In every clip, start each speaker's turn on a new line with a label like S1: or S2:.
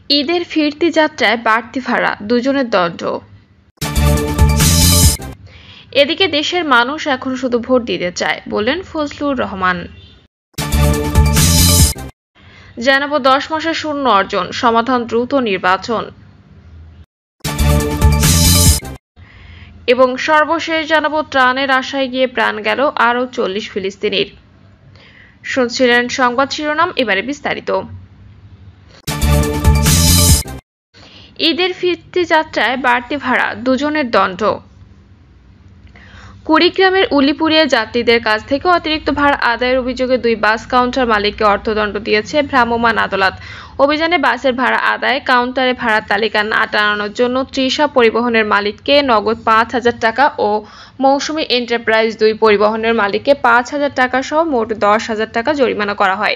S1: ঈদের ফিরতি যাত্রায় বাড়তি ভাড়া, দুজনের দণ্ড। এদিকে দেশের মানুষ এখন শুধু ভোট দিতে চায়, বললেন ফজলুর রহমান। জানাবো 10 মাসের শূন্য অর্জন, সমাধান দ্রুত নির্বাচন। এবং সর্বশেষ জানাবো ত্রাণের আশায় গিয়ে প্রাণ গেল আরও 40 ফিলিস্তিনির। শুনছিলেন সংবাদ শিরোনাম, এবারে বিস্তারিত। ঈদের ফিরতি যাত্রায় বাড়তি ভাড়া, দুজনের দণ্ড। কুড়িগ্রামের উলিপুরে যাত্রীদের কাছ থেকে অতিরিক্ত ভাড়া আদায়ের অভিযোগে 2 বাস কাউন্টার মালিককে অর্থদণ্ড দিয়েছে ভ্রাম্যমাণ আদালত। অভিযানে বাসের ভাড়া আদায়, কাউন্টারে ভাড়ার তালিকা না টানানোর জন্য তৃষা পরিবহনের মালিককে নগদ 5,000 টাকা ও মৌসুমী এন্টারপ্রাইজ 2 পরিবহনের মালিককে 5,000 টাকা সহ মোট 10,000 টাকা জরিমানা করা হয়।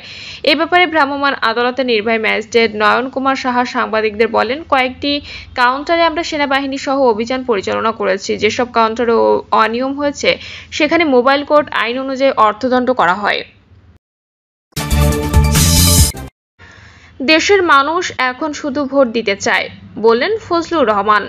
S1: এ ব্যাপারে ভ্রাম্যমাণ আদালতের নির্বাহী ম্যাজিস্ট্রেট নয়ন কুমার সাহা সাংবাদিকদের বলেন, কয়েকটি কাউন্টারে আমরা সেনাবাহিনী সহ অভিযান পরিচালনা করেছি। যেসব কাউন্টারে অনিয়ম হয়েছে সেখানে মোবাইল কোর্ট আইন অনুযায়ী অর্থদণ্ড করা হয়। দেশের মানুষ এখন শুধু ভোট দিতে চায়, বললেন ফজলুর রহমান।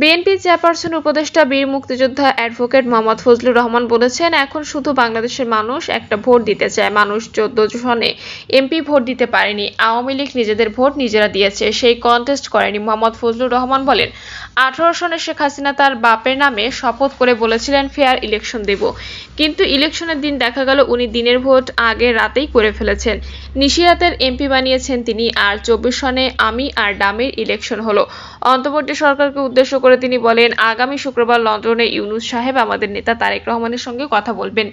S1: বিএনপি চেয়ারপারসন উপদেষ্টা বীর মুক্তিযোদ্ধা অ্যাডভোকেট মোহাম্মদ ফজলুর রহমান বলেছেন, এখন শুধু বাংলাদেশের মানুষ একটা ভোট দিতে চায়। মানুষ 14 সনে এমপি ভোট দিতে পারেনি, আওয়ামী লীগ নিজেদের ভোট নিজেরা দিয়েছে, সেই কন্টেস্ট করেনি। মোহাম্মদ ফজলুর রহমান বলেন, 18 সনে শেখ হাসিনা তার বাপের নামে শপথ করে বলেছিলেন ফেয়ার ইলেকশন দেব, কিন্তু ইলেকশনের দিন দেখা গেল উনি দিনের ভোট আগে রাতেই করে ফেলেছেন। নিশিরাতের এমপি বানিয়েছেন তিনি, আর 24 সনে আমি আর ডামির ইলেকশন হলো। অন্তর্বর্তী সরকারকে উদ্দেশ্য করে তিনি বলেন, আগামী শুক্রবার লন্ডনে ইউনূস সাহেব আমাদের নেতা তারেক রহমানের সঙ্গে কথা বলবেন।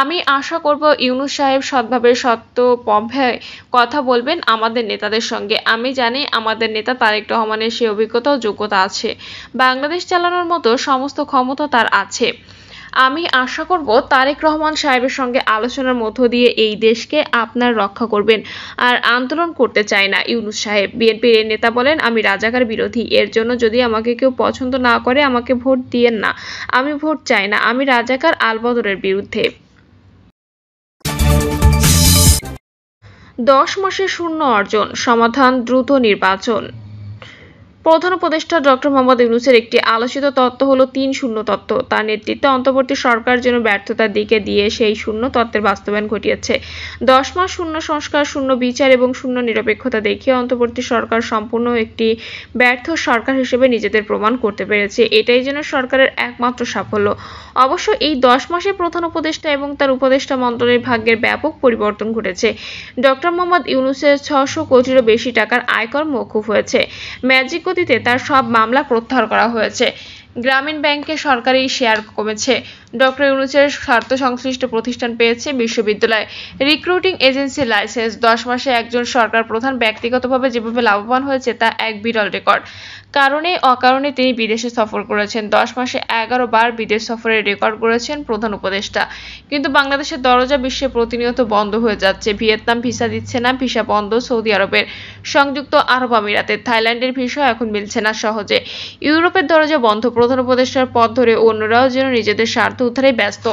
S1: আমি আশা করব ইউনূস সাহেব সৎভাবে সত্যপভাবে কথা বলবেন আমাদের নেতাদের সঙ্গে। আমি জানি আমাদের নেতা তারেক রহমানের সেই অভিজ্ঞতা ও যোগ্যতা আছে, বাংলাদেশ চালানোর মতো সমস্ত ক্ষমতা তার আছে। আমি আশা করব তারেক রহমান সাহেবের সঙ্গে আলোচনার মধ্য দিয়ে এই দেশকে আপনার রক্ষা করবেন, আর আন্দোলন করতে চায় না ইউনূস সাহেব। বিএনপির এই নেতা বলেন, আমি রাজাকার বিরোধী, এর জন্য যদি আমাকে কেউ পছন্দ না করে আমাকে ভোট দিয়েন না, আমি ভোট চাই না, আমি রাজাকার আলবদরের বিরুদ্ধে। 10 মাসের শূন্য অর্জন, সমাধান দ্রুত নির্বাচন। প্রধান উপদেষ্টা ডক্টর মোহাম্মদ ইউনূসের একটি আলোচিত তত্ত্ব হলো 3-0 তত্ত্ব। তার নেতৃত্বে অন্তর্বর্তী সরকার যেন ব্যর্থতার দিকে দিয়ে সেই শূন্য তত্ত্বের বাস্তবায়ন ঘটিয়েছে। 10 মাস শূন্য সংস্কার, শূন্য বিচার এবং শূন্য নিরপেক্ষতা দেখিয়ে অন্তর্বর্তী সরকার সম্পূর্ণ একটি ব্যর্থ সরকার হিসেবে নিজেদের প্রমাণ করতে পেরেছে। এটাই যেন সরকারের একমাত্র সাফল্য। অবশ্য এই 10 মাসে প্রধান উপদেষ্টা এবং তার উপদেষ্টা মণ্ডলীর ভাগ্যের ব্যাপক পরিবর্তন ঘটেছে। ডক্টর মোহাম্মদ ইউনূসের 600 কোটিরও বেশি টাকার আয়কর মওকুফ হয়েছে। ম্যাজিক গতিতে তার সব মামলা প্রত্যাহার করা হয়েছে। গ্রামীণ ব্যাংকে সরকারি শেয়ার কমেছে। ডক্টর ইউনূসের স্বার্থ সংশ্লিষ্ট প্রতিষ্ঠান পেয়েছে বিশ্ববিদ্যালয় রিক্রুটিং এজেন্সির লাইসেন্স। 10 মাসে একজন সরকার প্রধান ব্যক্তিগতভাবে যেভাবে লাভবান হয়েছে তা এক বিরল রেকর্ড। কারণে অকারণে তিনি বিদেশে সফর করেছেন। 10 মাসে 11 বার বিদেশ সফরের রেকর্ড করেছেন প্রধান উপদেষ্টা। কিন্তু বাংলাদেশের দরজা বিশ্বে প্রতিনিয়ত বন্ধ হয়ে যাচ্ছে। ভিয়েতনাম ভিসা দিচ্ছে না, ভিসা বন্ধ সৌদি আরবের, সংযুক্ত আরব আমিরাতের, থাইল্যান্ডের ভিসা এখন মিলছে না সহজে। ইউরোপের দরজা বন্ধ। প্রধান উপদেষ্টার পথ ধরে অন্যরাও যেন নিজেদের স্বার্থ উদ্ধারে ব্যস্ত।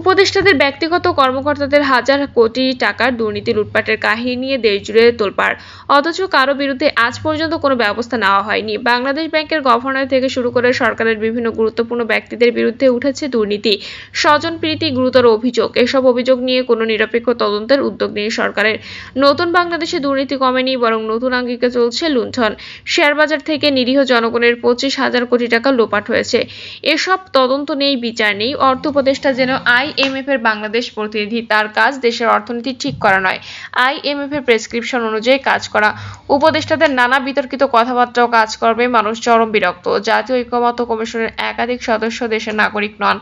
S1: উপদেষ্টাদের ব্যক্তিগত কর্মকর্তাদের হাজার কোটি টাকার দুর্নীতি লুটপাটের কাহিনী নিয়ে দেশজুড়ে তোলপাড়, অথচ কারো বিরুদ্ধে আজ পর্যন্ত কোনো ব্যবস্থা নেওয়া হয়নি। বাংলাদেশ ব্যাংকের গভর্নর থেকে শুরু করে সরকারের বিভিন্ন গুরুত্বপূর্ণ ব্যক্তিদের বিরুদ্ধে উঠেছে দুর্নীতি, স্বজনপ্রীতি গুরুতর অভিযোগ। এসব অভিযোগ নিয়ে কোনো নিরপেক্ষ তদন্তের উদ্যোগ নেই সরকারের। নতুন বাংলাদেশে দুর্নীতি কমেনি, বরং নতুন আঙ্গিকে চলছে লুণ্ঠন। শেয়ারবাজার থেকে নিরীহ জনগণের 25,000 কোটি টাকা লোপাট হয়েছে। এসব তদন্ত নেই, বিচার নেই। অর্থ উপদেষ্টা যেন IMF এর বাংলাদেশ প্রতিনিধি, তার কাজ দেশের অর্থনীতি ঠিক করা নয়, IMF এর প্রেসক্রিপশন অনুযায়ী কাজ করা। উপদেষ্টাদের নানা বিতর্কিত কথাবার্তাও কাজ করবে মানুষ চরম বিরক্ত। জাতীয় ঐকমত্য কমিশনের একাধিক সদস্য দেশের নাগরিক নন,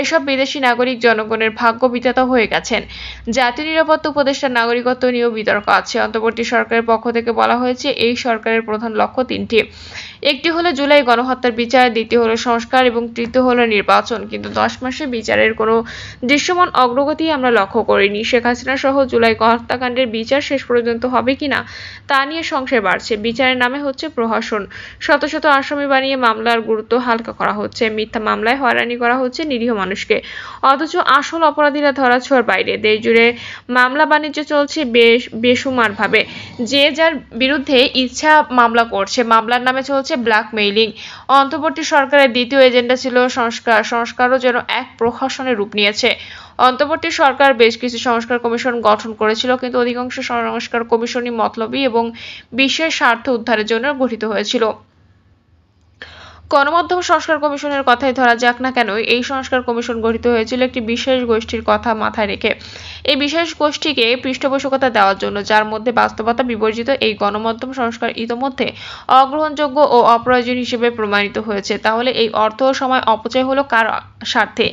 S1: এসব বিদেশি নাগরিক জনগণের ভাগ্য বিধাতা হয়ে গেছেন। জাতীয় নিরাপত্তা উপদেষ্টার নাগরিকত্ব নিয়েও বিতর্ক আছে। অন্তর্বর্তী সরকারের পক্ষ থেকে বলা হয়েছে, এই সরকারের প্রধান লক্ষ্য 3টি। একটি হলো জুলাই গণহত্যার বিচার, দ্বিতীয় হলো সংস্কার এবং তৃতীয় হলো নির্বাচন। কিন্তু 10 মাসে বিচারের কোনো দৃশ্যমান অগ্রগতি আমরা লক্ষ্য করিনি। শেখ হাসিনা সহ জুলাই হত্যাকাণ্ডের বিচার শেষ পর্যন্ত হবে কিনা তা নিয়ে সংশয় বাড়ছে। বিচারের নামে হচ্ছে প্রহসন, শত শত আসামি বানিয়ে মামলার গুরুত্ব হালকা করা হচ্ছে, মিথ্যা মামলায় হয়রানি করা হচ্ছে নিরীহ মানুষকে, অথচ আসল অপরাধীরা ধরাছোঁয়ার বাইরে। দেশ জুড়ে মামলা বাণিজ্য চলছে বেসুমারভাবে। যে যার বিরুদ্ধে ইচ্ছা মামলা করছে, মামলার নামে চলছে ব্ল্যাকমেইলিং। অন্তর্বর্তী সরকারের দ্বিতীয় এজেন্ডা ছিল সংস্কারও যেন এক প্রহসনের রূপ নিয়েছে। অন্তর্বর্তী সরকার বেশ কিছু সংস্কার কমিশন গঠন করেছিল, কিন্তু অধিকাংশ সংস্কার কমিশনই মতলবী এবং বিশ্বের স্বার্থ উদ্ধারের জন্য গঠিত হয়েছিল। গণমাধ্যম সংস্কার কমিশনের কথাই ধরা যাক না কেন, এই সংস্কার কমিশন গঠিত হয়েছিল একটি বিশেষ গোষ্ঠীর কথা মাথায় রেখে, এই বিশেষ গোষ্ঠীকে পৃষ্ঠপোষকতা দেওয়ার জন্য, যার মধ্যে বাস্তবতা বিবর্জিত এই গণমাধ্যম সংস্কার ইতোমধ্যে অগ্রহণযোগ্য ও অপ্রয়োজন হিসেবে প্রমাণিত হয়েছে। তাহলে এই অর্থ ও সময় অপচয় হলো কার স্বার্থে?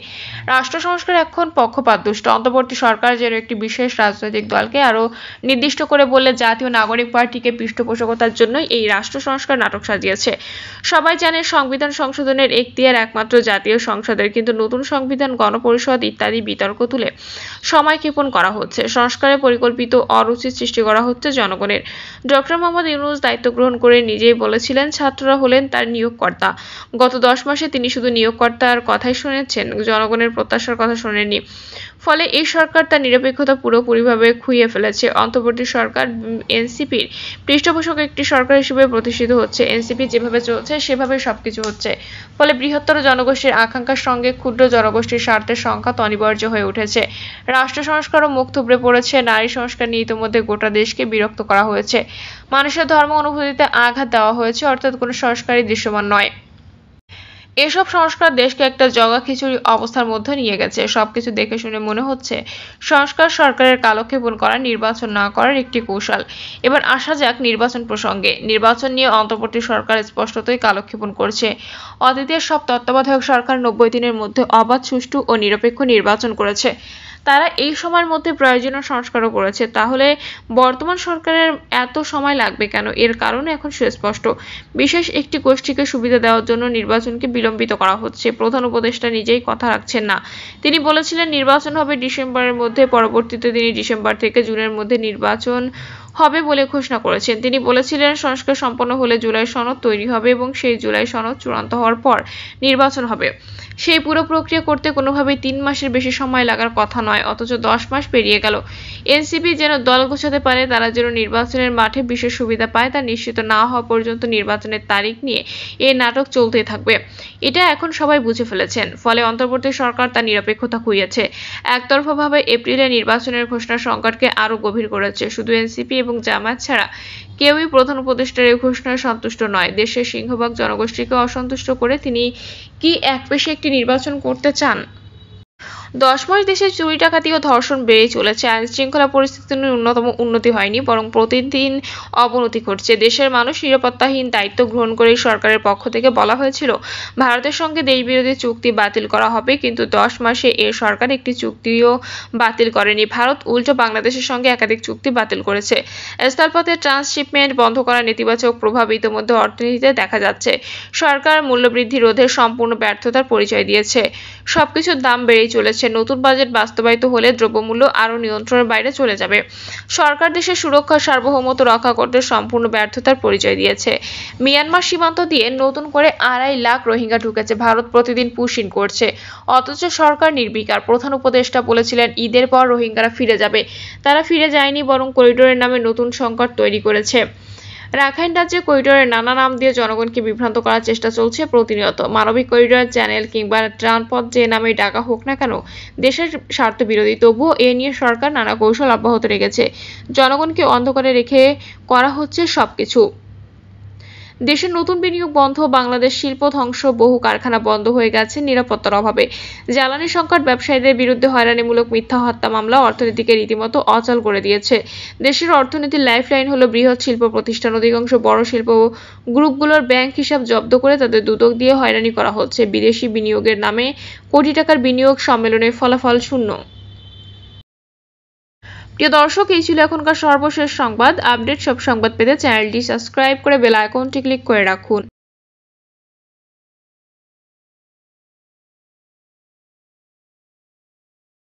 S1: রাষ্ট্র সংস্কার এখন পক্ষপাতদুষ্ট। অন্তর্বর্তী সরকার যেন একটি বিশেষ রাজনৈতিক দলকে আরো নির্দিষ্ট করে বললে জাতীয় নাগরিক পার্টিকে পৃষ্ঠপোষকতার জন্যই এই রাষ্ট্র সংস্কার নাটক সাজিয়েছে। সবাই জানে সংবিধান সংশোধনের এখতিয়ার একমাত্র জাতীয় সংসদের, কিন্তু নতুন সংবিধান, গণপরিষদ ইত্যাদি বিতর্ক তুলে সময় ক্ষেপণ করা হচ্ছে। সংস্কারে পরিকল্পিত অরুচি সৃষ্টি করা হচ্ছে জনগণের। ডক্টর মোহাম্মদ ইউনূস দায়িত্ব গ্রহণ করে নিজেই বলেছিলেন ছাত্ররা হলেন তার নিয়োগকর্তা। গত 10 মাসে তিনি শুধু নিয়োগকর্তার কথাই শুনেছেন, জনগণের প্রত্যাশার কথা শোনেননি। ফলে এই সরকার তার নিরপেক্ষতা পুরোপুরিভাবে খুইয়ে ফেলেছে। অন্তর্বর্তী সরকার এনসিপির পৃষ্ঠপোষক একটি সরকার হিসেবে প্রতিষ্ঠিত হচ্ছে। এনসিপি যেভাবে চলছে সেভাবে সবকিছু হচ্ছে। ফলে বৃহত্তর জনগোষ্ঠীর আকাঙ্ক্ষার সঙ্গে ক্ষুদ্র জনগোষ্ঠীর স্বার্থের সংঘাত অনিবার্য হয়ে উঠেছে। রাষ্ট্র সংস্কারও মুখ থুবড়ে পড়েছে। নারী সংস্কার নিয়ে ইতিমধ্যে গোটা দেশকে বিরক্ত করা হয়েছে। মানুষের ধর্ম অনুভূতিতে আঘাত দেওয়া হয়েছে, অর্থাৎ কোনো সংস্কারই দৃশ্যমান নয়। এসব সংস্কার দেশকে একটা জগা খিচুড়ি অবস্থার মধ্যে নিয়ে গেছে। সবকিছু দেখে শুনে মনে হচ্ছে সংস্কার সরকারের কালক্ষেপণ করা, নির্বাচন না করার একটি কৌশল। এবার আসা যাক নির্বাচন প্রসঙ্গে। নির্বাচন নিয়ে অন্তর্বর্তী সরকার স্পষ্টতই কালক্ষেপণ করছে। অতীতের সব তত্ত্বাবধায়ক সরকার 90 দিনের মধ্যে অবাধ, সুষ্ঠু ও নিরপেক্ষ নির্বাচন করেছে। তারা এই সময়ের মধ্যে প্রয়োজনীয় সংস্কারও করেছে। তাহলে বর্তমান সরকারের এত সময় লাগবে কেন? এর কারণ এখন সুস্পষ্ট। বিশেষ একটি গোষ্ঠীকে সুবিধা দেওয়ার জন্য নির্বাচনকে বিলম্বিত করা হচ্ছে। প্রধান উপদেষ্টা নিজেই কথা রাখছেন না। তিনি বলেছিলেন নির্বাচন হবে ডিসেম্বরের মধ্যে, পরবর্তীতে তিনি ডিসেম্বর থেকে জুনের মধ্যে নির্বাচন হবে বলে ঘোষণা করেছেন। তিনি বলেছিলেন সংস্কার সম্পন্ন হলে জুলাই সনদ তৈরি হবে এবং সেই জুলাই সনদ চূড়ান্ত হওয়ার পর নির্বাচন হবে। সেই পুরো প্রক্রিয়া করতে কোনোভাবেই 3 মাসের বেশি সময় লাগার কথা নয়, অথচ 10 মাস পেরিয়ে গেল। এনসিপি যেন দল গোছাতে পারে, তারা যেন নির্বাচনের মাঠে বিশেষ সুবিধা পায়, তা নিশ্চিত না হওয়া পর্যন্ত নির্বাচনের তারিখ নিয়ে এই নাটক চলতেই থাকবে। এটা এখন সবাই বুঝে ফেলেছেন। ফলে অন্তর্বর্তী সরকার তার নিরপেক্ষতা খুইয়েছে। একতরফাভাবে এপ্রিলে নির্বাচনের ঘোষণা সংকটকে আরও গভীর করেছে। শুধু এনসিপি এবং জামায়াত ছাড়া কেউই প্রধান উপদেষ্টার এই ঘোষণায় সন্তুষ্ট নয়। দেশের সিংহভাগ জনগোষ্ঠীকে অসন্তুষ্ট করে তিনি কি একপেশে একটি নির্বাচন করতে চান? 10 মাস দেশে চুরি, ডাকাতি ও ধর্ষণ বেড়েই চলেছে। আইন শৃঙ্খলা পরিস্থিতির ন্যূনতম উন্নতি হয়নি, বরং প্রতিদিন অবনতি ঘটছে। দেশের মানুষ নিরাপত্তাহীন। দায়িত্ব গ্রহণ করে সরকারের পক্ষ থেকে বলা হয়েছিল ভারতের সঙ্গে দেশবিরোধী চুক্তি বাতিল করা হবে, কিন্তু 10 মাসে এ সরকার একটি চুক্তিও বাতিল করেনি। ভারত উল্টো বাংলাদেশের সঙ্গে একাধিক চুক্তি বাতিল করেছে। স্থলপথে ট্রান্সশিপমেন্ট বন্ধ করার নেতিবাচক প্রভাব ইতিমধ্যে অর্থনীতিতে দেখা যাচ্ছে। সরকার মূল্যবৃদ্ধি রোধে সম্পূর্ণ ব্যর্থতার পরিচয় দিয়েছে। সবকিছুর দাম বেড়েই চলেছে। নতুন বাজেট বাস্তবায়িত হলে দ্রব্যমূল্য আরও নিয়ন্ত্রণের বাইরে চলে যাবে। সরকার দেশের সুরক্ষা সার্বভৌমত্ব রক্ষা করতে সম্পূর্ণ ব্যর্থতার পরিচয় দিয়েছে। মিয়ানমার সীমান্ত দিয়ে নতুন করে 2.5 লাখ রোহিঙ্গা ঢুকেছে। ভারত প্রতিদিন পুশ-ইন করছে, অথচ সরকার নির্বিকার। প্রধান উপদেষ্টা বলেছিলেন ঈদের পর রোহিঙ্গারা ফিরে যাবে। তারা ফিরে যায়নি, বরং করিডোরের নামে নতুন সংকট তৈরি করেছে। রাখাইন রাজ্যে করিডোরের নানা নাম দিয়ে জনগণকে বিভ্রান্ত করার চেষ্টা চলছে প্রতিনিয়ত। মানবিক করিডোর, চ্যানেল কিংবা ত্রাণপথ যে নামেই ডাকা হোক না কেন, দেশের স্বার্থ বিরোধী। তবুও এ নিয়ে সরকার নানা কৌশল অব্যাহত রেখেছে। জনগণকে অন্ধকারে রেখে করা হচ্ছে সবকিছু। দেশের নতুন বিনিয়োগ বন্ধ, বাংলাদেশ শিল্প ধ্বংস, বহু কারখানা বন্ধ হয়ে গেছে নিরাপত্তার অভাবে। জ্বালানি সংকট, ব্যবসায়ীদের বিরুদ্ধে হয়রানিমূলক মিথ্যা হত্যা মামলা অর্থনীতিকে রীতিমতো অচল করে দিয়েছে। দেশের অর্থনীতির লাইফলাইন হলো বৃহৎ শিল্প প্রতিষ্ঠান। অধিকাংশ বড় শিল্প গ্রুপগুলোর ব্যাংক হিসাব জব্দ করে তাদের দুদক দিয়ে হয়রানি করা হচ্ছে। বিদেশি বিনিয়োগের নামে কোটি টাকার বিনিয়োগ, সম্মেলনের ফলাফল শূন্য। প্রিয় দর্শক, এই ছিল এখনকার সর্বশেষ সংবাদ আপডেট। সব সংবাদ পেতে চ্যানেলটি সাবস্ক্রাইব করে বেল আইকনটি ক্লিক করে রাখুন।